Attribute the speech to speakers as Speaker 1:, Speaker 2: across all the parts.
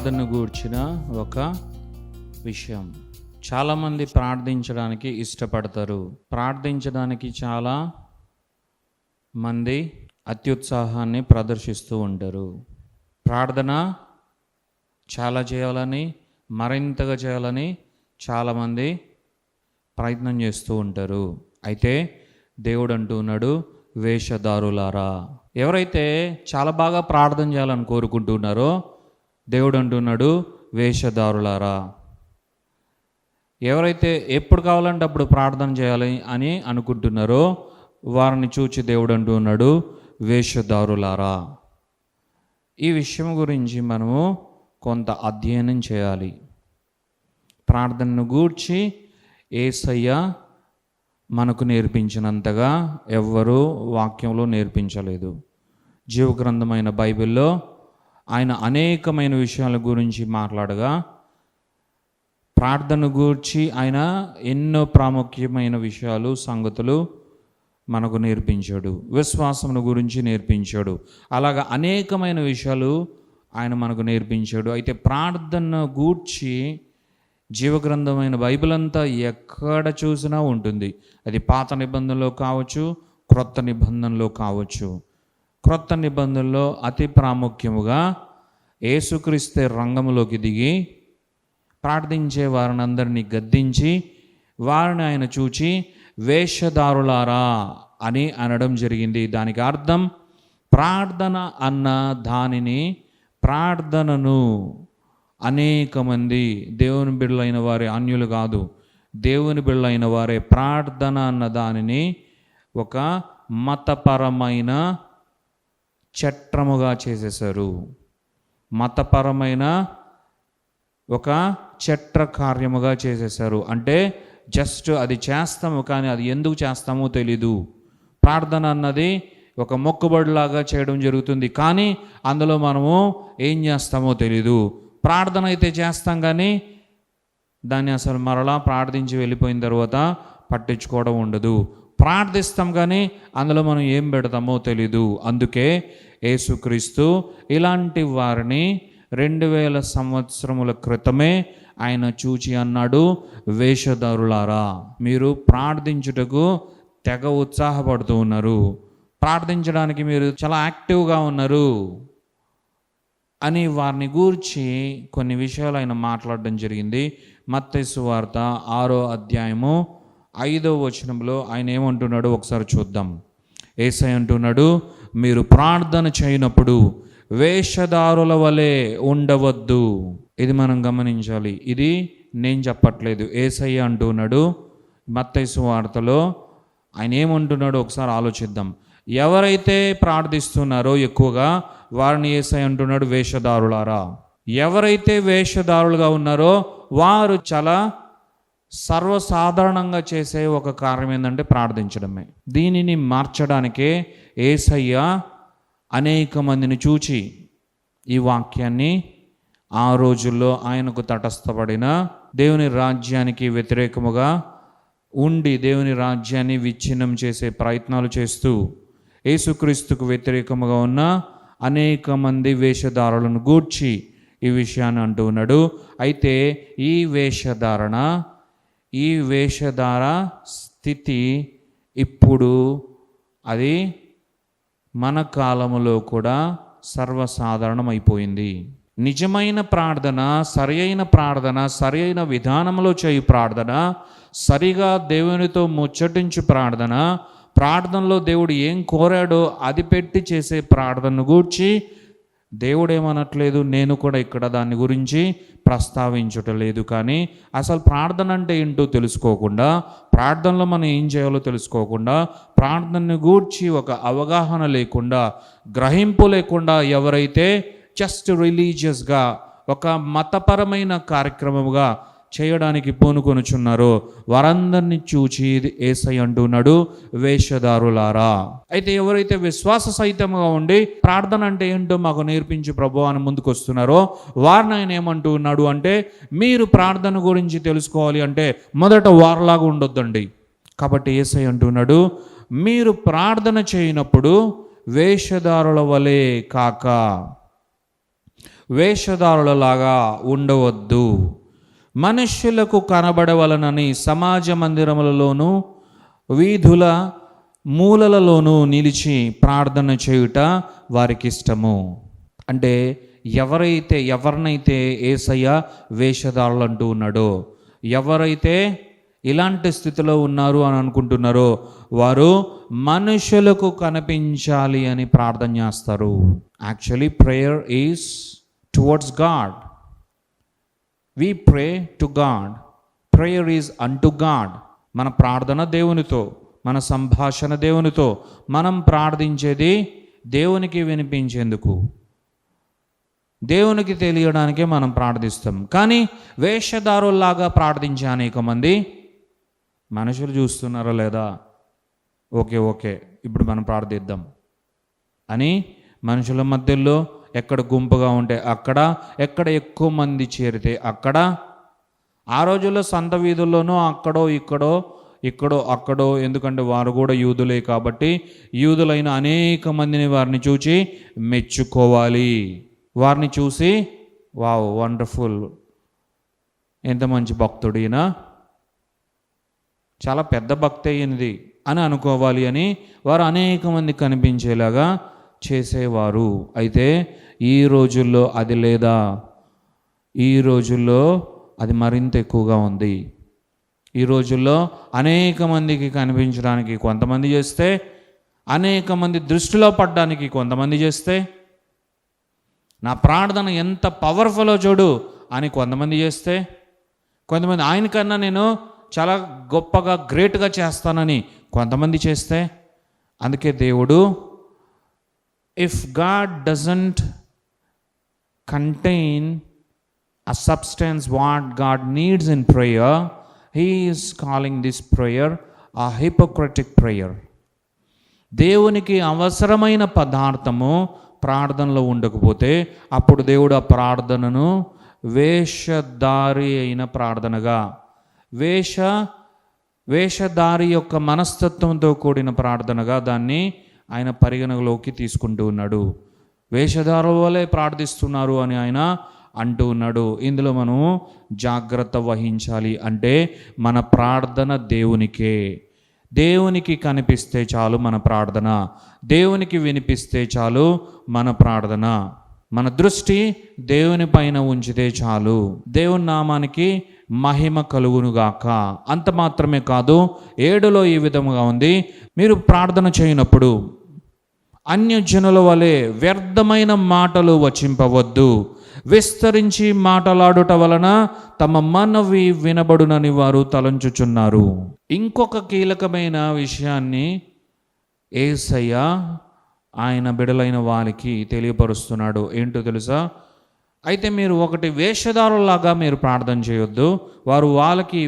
Speaker 1: ప్రార్థనను గూర్చిన ఒక విషయం. చాలామంది ప్రార్థించడానికి ఇష్టపడతారు. ప్రార్థించడానికి చాలా మంది అత్యుత్సాహాన్ని ప్రదర్శిస్తూ ఉంటారు. ప్రార్థన చాలా చేయాలని, మరింతగా చేయాలని చాలామంది ప్రయత్నం చేస్తూ ఉంటారు. అయితే దేవుడు అంటున్నాడు, వేషధారులారా. ఎవరైతే చాలా బాగా ప్రార్థన చేయాలని కోరుకుంటున్నారో దేవుడు అంటున్నాడు, వేషధారులారా. ఎవరైతే ఎప్పుడు కావాలంటే అప్పుడు ప్రార్థన చేయాలి అని అనుకుంటున్నారో వారిని చూచి దేవుడు అంటున్నాడు, వేషధారులారా. ఈ విషయం గురించి మనము కొంత అధ్యయనం చేయాలి. ప్రార్థనను గూర్చి యేసయ్య మనకు నేర్పించినంతగా ఎవ్వరూ వాక్యంలో నేర్పించలేదు. జీవగ్రంథమైన బైబిల్లో ఆయన అనేకమైన విషయాల గురించి మాట్లాడగా ప్రార్థన గూర్చి ఆయన ఎన్నో ప్రాముఖ్యమైన విషయాలు, సంగతులు మనకు నేర్పించాడు. విశ్వాసమును గురించి నేర్పించాడు. అలాగా అనేకమైన విషయాలు ఆయన మనకు నేర్పించాడు. అయితే ప్రార్థన గూర్చి జీవగ్రంథమైన బైబిల్ అంతా ఎక్కడ చూసినా ఉంటుంది. అది పాత నిబంధనలో కావచ్చు, క్రొత్త నిబంధనలో కావచ్చు. క్రొత్త నిబంధనలో అతి ప్రాముఖ్యముగా యేసుక్రీస్తు రంగంలోకి దిగి ప్రార్థించే వారిని అందరినీ గద్దించి వారిని ఆయన చూచి వేషధారులారా అని అనడం జరిగింది. దానికి అర్థం ప్రార్థన అన్న దానిని, ప్రార్థనను అనేక మంది దేవుని బిడ్డలైన వారే, అన్యులు కాదు, దేవుని బిడ్డలైన వారే ప్రార్థన అన్న దానిని ఒక మతపరమైన చట్రముగా చేసేశారు. మతపరమైన ఒక చట్ర కార్యముగా చేసేశారు. అంటే జస్ట్ అది చేస్తాము, కానీ అది ఎందుకు చేస్తామో తెలీదు. ప్రార్థన అన్నది ఒక మొక్కుబడిలాగా చేయడం జరుగుతుంది, కానీ అందులో మనము ఏం చేస్తామో తెలీదు. ప్రార్థన అయితే చేస్తాం, కానీ దాన్ని అసలు మరలా ప్రార్థించి వెళ్ళిపోయిన తర్వాత పట్టించుకోవడం ఉండదు. ప్రార్థిస్తాం, కానీ అందులో మనం ఏం పెడతామో తెలీదు. అందుకే యేసుక్రీస్తు ఇలాంటి వారిని 2000 సంవత్సరముల క్రితమే ఆయన చూచి అన్నాడు, వేషధారులారా, మీరు ప్రార్థించుటకు తెగ ఉత్సాహపడుతూ ఉన్నారు, ప్రార్థించడానికి మీరు చాలా యాక్టివ్గా ఉన్నారు అని వారిని గూర్చి కొన్ని విషయాలు ఆయన మాట్లాడడం జరిగింది. మత్తయి సువార్త 6వ అధ్యాయము 5వ వచనంలో ఆయన ఏమంటున్నాడో ఒకసారి చూద్దాం. యేసయ్య అంటున్నాడు, మీరు ప్రార్థన చేయనప్పుడు వేషధారుల వలె ఉండవద్దు. ఇది మనం గమనించాలి. ఇది నేను చెప్పట్లేదు, యేసయ్య అంటున్నాడు. మత్తయి సువార్తలో ఆయన ఏమంటున్నాడో ఒకసారి ఆలోచిద్దాం. ఎవరైతే ప్రార్థిస్తున్నారో ఎక్కువగా వారిని యేసయ్య అంటున్నాడు, వేషధారులారా. ఎవరైతే వేషధారులుగా ఉన్నారో వారు చాలా సర్వసాధారణంగా చేసే ఒక కార్యం ఏంటంటే ప్రార్థించడమే. దీనిని మార్చడానికే యేసయ్య అనేక మందిని చూచి ఈ వాక్యాన్ని ఆ రోజుల్లో ఆయనకు తటస్థపడిన దేవుని రాజ్యానికి వ్యతిరేకముగా ఉండి దేవుని రాజ్యాన్ని విచ్ఛిన్నం చేసే ప్రయత్నాలు చేస్తూ యేసుక్రీస్తుకు వ్యతిరేకముగా ఉన్న అనేక మంది వేషధారులను గూర్చి ఈ విషయాన్ని అంటూ ఉన్నాడు. అయితే ఈ వేషధార స్థితి ఇప్పుడు అది మన కాలములో కూడా సర్వసాధారణం అయిపోయింది. నిజమైన ప్రార్థన, సరి అయిన విధానంలో చేయు ప్రార్థన, సరిగా దేవునితో ముచ్చటించు ప్రార్థనలో దేవుడు ఏం కోరాడో అది పెట్టి చేసే ప్రార్థనను గూర్చి దేవుడు ఏమనట్లేదు, నేను కూడా ఇక్కడ దాని గురించి ప్రస్తావించటలేదు. కానీ అసలు ప్రార్థన అంటే ఏంటో తెలుసుకోకుండా, ప్రార్థనలో మనం ఏం చేయాలో తెలుసుకోకుండా, ప్రార్థనను గూర్చి ఒక అవగాహన లేకుండా, గ్రహింపు లేకుండా ఎవరైతే జస్ట్ రిలీజియస్గా ఒక మతపరమైన కార్యక్రమముగా చేయడానికి పూనుకొనుచున్నారో వారందరినీ చూచి యేసయ్య అంటున్నాడు, వేషధారులారా. అయితే ఎవరైతే విశ్వాస సహితంగా ఉండి ప్రార్థన అంటే ఏంటో మాకు నేర్పించి ప్రభు అని ముందుకు వస్తున్నారో వారిని ఆయన ఏమంటూ ఉన్నాడు అంటే, మీరు ప్రార్థన గురించి తెలుసుకోవాలి అంటే మొదట వారిలాగా ఉండొద్దండి. కాబట్టి యేసయ్య అంటున్నాడు, మీరు ప్రార్థన చేయనప్పుడు వేషధారుల వలె కాక వేషధారులలాగా ఉండవద్దు. మనుష్యులకు కనబడవలనని సమాజ మందిరములలోనూ వీధుల మూలలలోనూ నిలిచి ప్రార్థన చేయుట వారికి ఇష్టము. అంటే ఎవరినైతే యేసయ్య వేషధారులు అంటూ ఉన్నాడో, ఎవరైతే ఇలాంటి స్థితిలో ఉన్నారు అని అనుకుంటున్నారో వారు మనుషులకు కనిపించాలి అని ప్రార్థన చేస్తారు. Actually prayer is towards God. We pray to God. Prayer is unto God. మన ప్రార్థన దేవునితో, మన సంభాషణ దేవునితో. మనం ప్రార్థించేది దేవునికి వినిపించేందుకు, దేవునికి తెలియడానికే మనం ప్రార్థిస్తాం. కానీ వేషధారుల్లాగా ప్రార్థించే అనేక మంది మనుషులు చూస్తున్నారా లేదా, ఓకే ఇప్పుడు మనం ప్రార్థిద్దాం అని మనుషుల మధ్యలో ఎక్కడ గుంపుగా ఉంటే అక్కడ, ఎక్కడ ఎక్కువ మంది చేరితే అక్కడ, ఆ రోజుల్లో సంత వీధుల్లోనూ ఇక్కడో అక్కడో, ఎందుకంటే వారు కూడా యూదులే కాబట్టి యూదులైన అనేక మందిని వారిని చూచి మెచ్చుకోవాలి. వారిని చూసి వావ్ వండర్ఫుల్, ఎంత మంచి భక్తుడు ఈయన, చాలా పెద్ద భక్తి అయ్యింది అని అనుకోవాలి అని వారు అనేక మంది కనిపించేలాగా చేసేవారు. అయితే ఈ రోజుల్లో అది లేదా? ఈ రోజుల్లో అది మరింత ఎక్కువగా ఉంది. ఈ రోజుల్లో అనేక మందికి కనిపించడానికి కొంతమంది చేస్తే, అనేక మంది దృష్టిలో పడడానికి కొంతమంది చేస్తే, నా ప్రార్థన ఎంత పవర్ఫుల్లో చూడు అని కొంతమంది చేస్తే, కొంతమంది ఆయనకన్నా నేను చాలా గొప్పగా గ్రేట్గా చేస్తానని కొంతమంది చేస్తే, అందుకే దేవుడు if God doesn't contain a substance what God needs in prayer, he is calling this prayer a hypocritic prayer. దేవునికి అవసరమైన పదార్థము ప్రార్థనలో ఉండకపోతే అప్పుడు దేవుడు ఆ ప్రార్థనను వేషధారి అయిన ప్రార్థనగా, వేషధారి యొక్క మనస్తత్వంతో కూడిన ప్రార్థనగా దాన్ని ఆయన పరిగణలోకి తీసుకుంటూ ఉన్నాడు. వేషధారుల వలె ప్రార్థిస్తున్నారు అని ఆయన అంటూ ఉన్నాడు. ఇందులో మనం జాగ్రత్త వహించాలి. అంటే మన ప్రార్థన దేవునికి కనిపిస్తే చాలు మన ప్రార్థన, దేవునికి వినిపిస్తే చాలు మన ప్రార్థన. మన దృష్టి దేవుని పైన ఉంచితే చాలు, దేవుని నామానికి మహిమ కలుగునుగాక. అంత మాత్రమే కాదు, 7లో ఈ విధముగా ఉంది, మీరు ప్రార్థన చేయనప్పుడు అన్యజనుల వలె వ్యర్థమైన మాటలు వచింపవద్దు. విస్తరించి మాటలాడుట వలన తమ మనవి వినబడునని వారు తలంచుచున్నారు. ఇంకొక కీలకమైన విషయాన్ని యేసయ్య ఆయన బిడలైన వారికి తెలియపరుస్తున్నాడు. ఏంటో తెలుసా? అయితే మీరు ఒకటి వేషధారులాగా మీరు ప్రార్థన చేయొద్దు. వారు వాళ్ళకి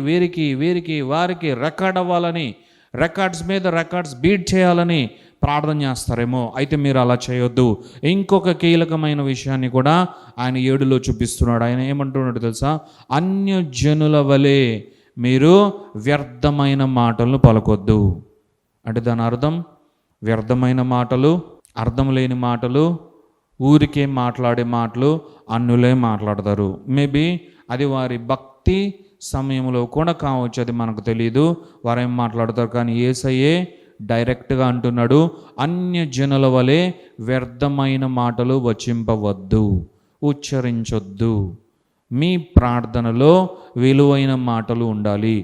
Speaker 1: వారికి రికార్డ్ అవ్వాలని, రికార్డ్స్ మీద రికార్డ్స్ బీట్ చేయాలని ప్రార్థన చేస్తారేమో. అయితే మీరు అలా చేయొద్దు. ఇంకొక కీలకమైన విషయాన్ని కూడా ఆయన 7లో చూపిస్తున్నాడు. ఆయన ఏమంటున్నాడు తెలుసా? అన్యజనుల వలె మీరు వ్యర్థమైన మాటలను పలకొద్దు. అంటే దాని అర్థం వ్యర్థమైన మాటలు, అర్థం లేని మాటలు, ఊరికే మాట్లాడే మాటలు అన్యులే మాట్లాడతారు. మేబీ అది వారి భక్తి సమయంలో కూడా కావచ్చు, అది మనకు తెలియదు వారేం మాట్లాడతారు. కానీ యేసయ్యే డైరెక్ట్గా అంటున్నాడు, అన్యజనుల వలె వ్యర్థమైన మాటలు వచింపవద్దు, ఉచ్చరించొద్దు. మీ ప్రార్థనలో విలువైన మాటలు ఉండాలి.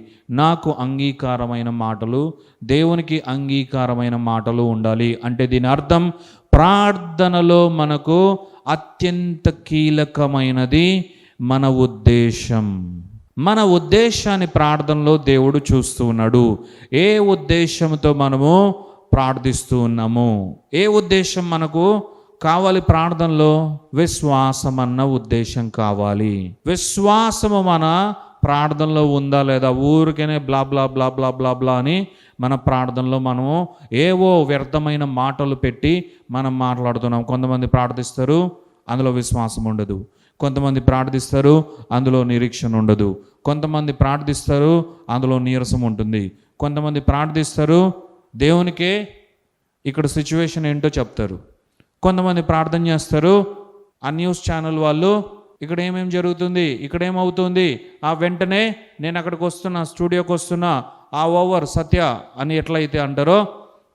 Speaker 1: నాకు అంగీకారమైన మాటలు, దేవునికి అంగీకారమైన మాటలు ఉండాలి. అంటే దీని అర్థం ప్రార్థనలో మనకు అత్యంత కీలకమైనది మన ఉద్దేశం. మన ఉద్దేశాన్ని ప్రార్థనలో దేవుడు చూస్తూ ఉన్నాడు. ఏ ఉద్దేశంతో మనము ప్రార్థిస్తూ ఉన్నాము, ఏ ఉద్దేశం మనకు కావాలి ప్రార్థనలో? విశ్వాసం అన్న ఉద్దేశం కావాలి. విశ్వాసము మన ప్రార్థనలో ఉందా లేదా? ఊరికనే బ్లా బ్లా బ్లా బ్లా బ్లా బ్లా అని మన ప్రార్థనలో మనము ఏవో వ్యర్థమైన మాటలు పెట్టి మనం మాట్లాడుతున్నాం. కొంతమంది ప్రార్థిస్తారు, అందులో విశ్వాసం ఉండదు. కొంతమంది ప్రార్థిస్తారు, అందులో నిరీక్షణ ఉండదు. కొంతమంది ప్రార్థిస్తారు, అందులో నీరసం ఉంటుంది. కొంతమంది ప్రార్థిస్తారు, దేవునికే ఇక్కడ సిచ్యువేషన్ ఏంటో చెప్తారు. కొంతమంది ప్రార్థన చేస్తారు, ఆ న్యూస్ ఛానల్ వాళ్ళు ఇక్కడ ఏమేం జరుగుతుంది, ఇక్కడ ఏమవుతుంది, ఆ వెంటనే నేను అక్కడికి వస్తున్నా, స్టూడియోకి వస్తున్నా, ఆ ఓవర్ సత్య అని ఎట్లయితే అంటారో,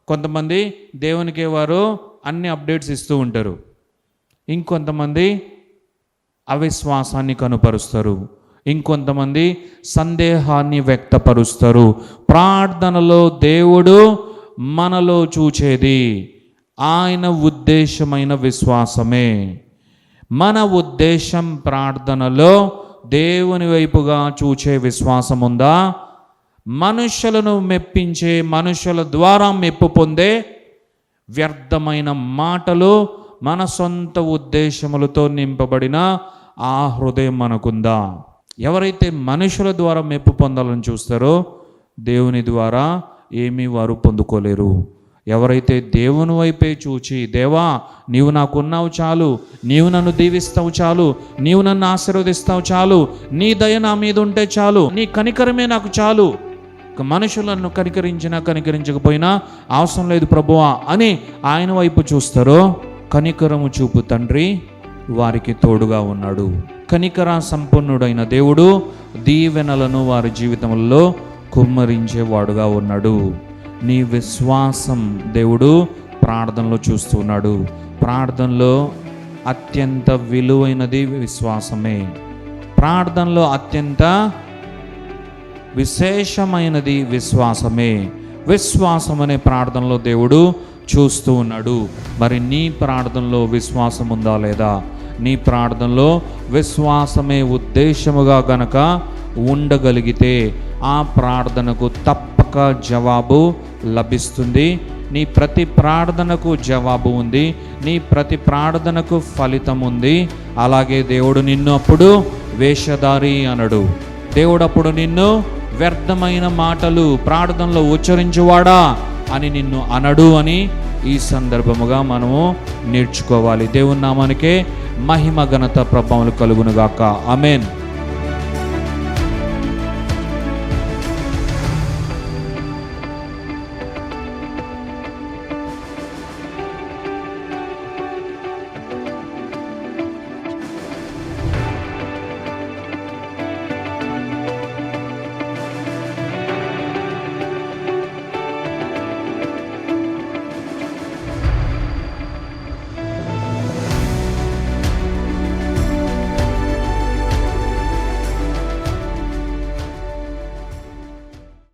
Speaker 1: కొంతమంది దేవునికి వారు అన్ని అప్డేట్స్ ఇస్తూ ఉంటారు. ఇంకొంతమంది అవిశ్వాసాన్ని కనుపరుస్తారు, ఇంకొంతమంది సందేహాన్ని వ్యక్తపరుస్తారు. ప్రార్థనలో దేవుడు మనలో చూచేది ఆయన ఉద్దేశమైన విశ్వాసమే. మన ఉద్దేశం ప్రార్థనలో దేవుని వైపుగా చూచే విశ్వాసం ఉందా? మనుషులను మెప్పించే, మనుషుల ద్వారా మెప్పు పొందే వ్యర్థమైన మాటలు, మన సొంత ఉద్దేశములతో నింపబడిన ఆ హృదయం మనకుందా? ఎవరైతే మనుషుల ద్వారా మెప్పు పొందాలని చూస్తారో దేవుని ద్వారా ఏమీ వారు పొందుకోలేరు. ఎవరైతే దేవుని వైపే చూచి, దేవా నీవు నాకున్నావు చాలు, నీవు నన్ను దీవిస్తావు చాలు, నీవు నన్ను ఆశీర్వదిస్తావు చాలు, నీ దయ నా మీద ఉంటే చాలు, నీ కనికరమే నాకు చాలు, మనుషులను కనికరించినా కనికరించకపోయినా అవసరం లేదు ప్రభువా అని ఆయన వైపు చూస్తారో, కనికరము చూపు తండ్రి వారికి తోడుగా ఉన్నాడు. కనికర సంపన్నుడైన దేవుడు దీవెనలను వారి జీవితంలో కుమ్మరించేవాడుగా ఉన్నాడు. నీ విశ్వాసం దేవుడు ప్రార్థనలో చూస్తున్నాడు. ప్రార్థనలో అత్యంత విలువైనది విశ్వాసమే. ప్రార్థనలో అత్యంత విశేషమైనది విశ్వాసమే. విశ్వాసం అనే ప్రార్థనలో దేవుడు చూస్తూ ఉన్నాడు. మరి నీ ప్రార్థనలో విశ్వాసం ఉందా లేదా? నీ ప్రార్థనలో విశ్వాసమే ఉద్దేశముగా గనక ఉండగలిగితే ఆ ప్రార్థనకు తప్పక జవాబు లభిస్తుంది. నీ ప్రతి ప్రార్థనకు జవాబు ఉంది, నీ ప్రతి ప్రార్థనకు ఫలితం ఉంది. అలాగే దేవుడు నిన్ను అప్పుడు వేషధారి అనడు. దేవుడు అప్పుడు నిన్ను వ్యర్థమైన మాటలు ప్రార్థనలో ఉచ్చరించువాడా అని నిన్ను అనడు అని ఈ సందర్భముగా మనము నేర్చుకోవాలి. దేవుని నామానికే మహిమ ఘనత ప్రభావములు కలుగునుగాక. ఆమేన్.